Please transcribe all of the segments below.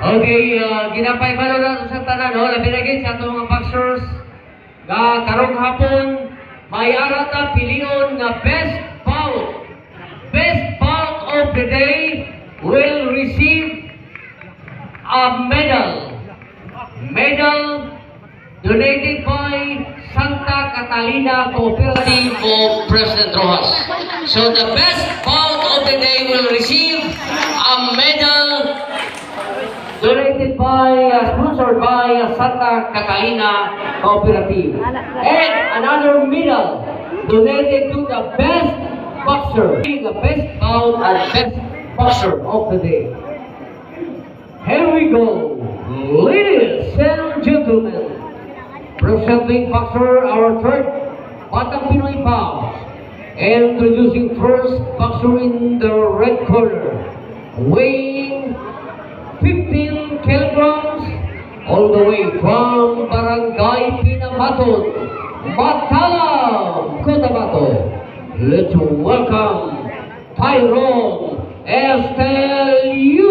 Okay, ginapay ba na sa tanan, no? Labi lagi sa itong mga boxers. Karong hapon, may arata pilion na best bout. Best bout of the day will receive a medal. Medal donated by Santa Catalina Cooperative of President Rojas. So the best bout of the day will receive a medal donated by, sponsored by Santa Catalina Cooperative. And another medal donated to the best boxer. The best bout and best boxer of the day. Here we go, ladies and gentlemen. Presenting boxer, our third Batang Pinoy bout. Introducing first boxer in the red corner, weighing 15 kilograms, all the way from Barangay Pinamaton, Matalam, Cotabato. Let's welcome Tyrone Estelure.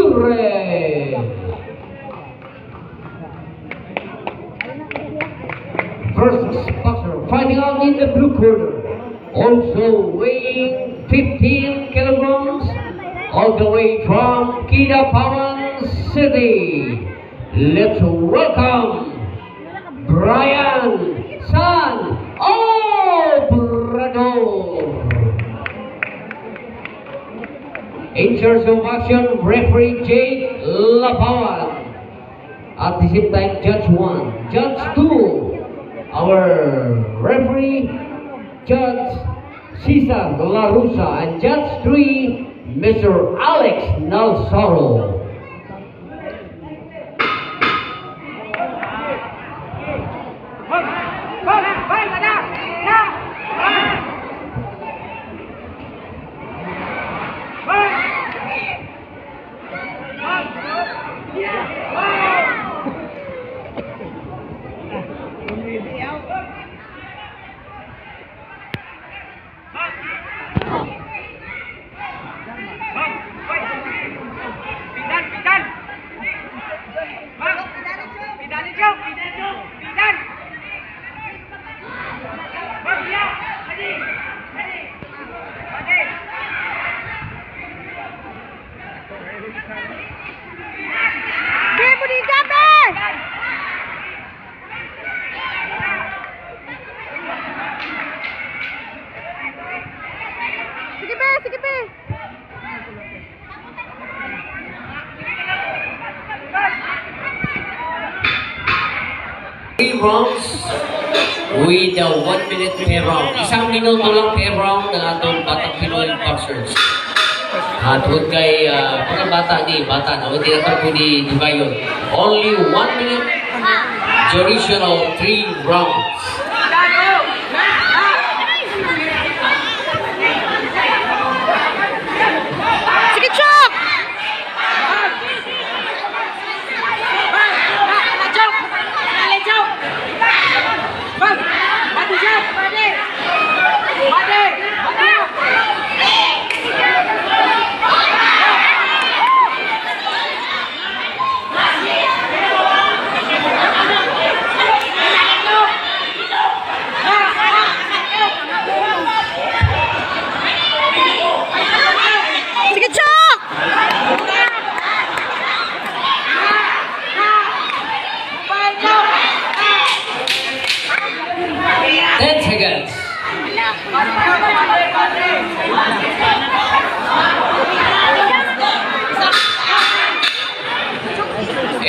First boxer fighting out in the blue corner, also weighing 15 kilograms, all the way from Kidapawan City. Let's welcome Brian San Obrador. In charge of action, referee Jake Lapawan. At the same time, Judge 1, Judge 2, our referee, Judge Cesar La Rusa, and Judge 3, Mr. Alex Nalsaro. Sige pe. 3 rounds with a 1 minute per round. Isang minuto lang per round ng atong Batang Pinoy boxers. At huwag kay bata na hindi natin pwede dibayon. Only 1 minute duration of 3 rounds. Sige, Chok!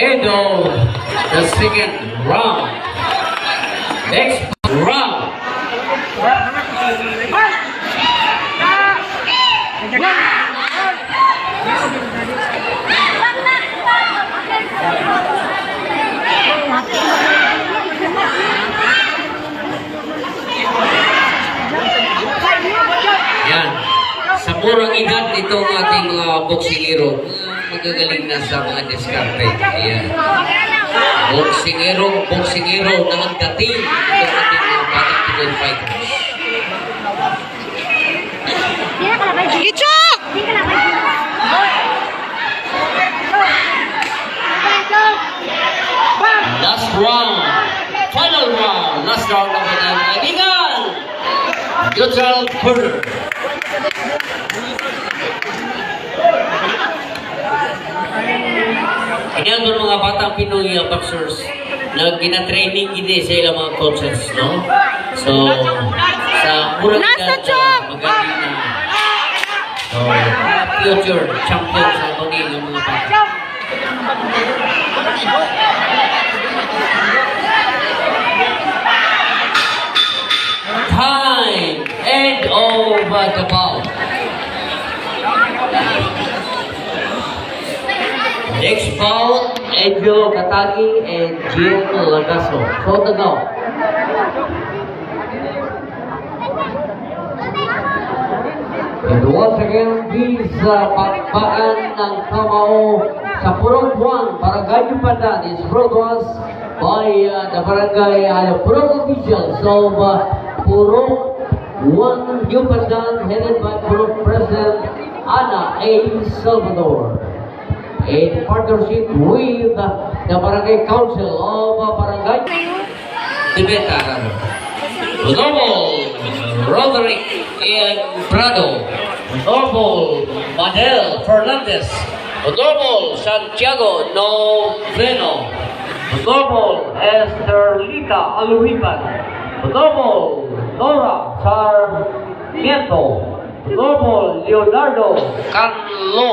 End of the second round. Next round. Yan. Sa murang edad nitong ating mga boksingero, magagaling na sa mga diskarte. Ayan. Boksingero na ang dating itong ating mga Batang Pinoy fighters. Sige, Chok! Neutral corner. Kanya doon mga batang Pinoy boxers na gina-training gini sa ilang mga coaches, no? So, sa murang Nasa edad chop! magaling na future champion sa bagay ng mga bata. Time! End of the bout. Next bout, Edjo Katagi and Jim Lagaso. So the go. And once again, these bakbakan ng kamao sa Purong 1, Barangay Yupandan is brought to us by the Barangay Purong officials of Purong 1 Yupandan, headed by Purong President Ana A. Salvador, in partnership with the Barangay Council of Barangay Tibeta. Honorable Roderick Ian Prado, Honorable Manel Fernandez, Honorable Santiago Noveno, Honorable Esterlita Aluipan, Honorable Nora Sarmiento, Honorable Leonardo Canlo,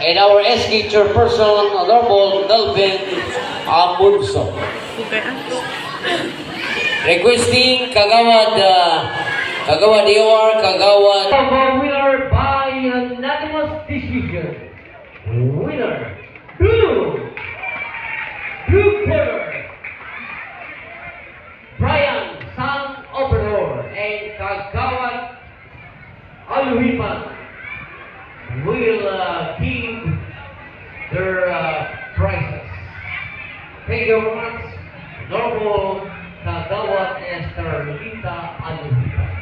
and our SK chairperson, Honorable Delvin Amunso. Requesting Kagawad Ior, Kagawad. Winner by unanimous decision. Winner, blue corner, Brian San Operador and Kagawad Aluhipan will give their prizes. Thank you very much. Normal Kagawad Esterlita Aluhipan.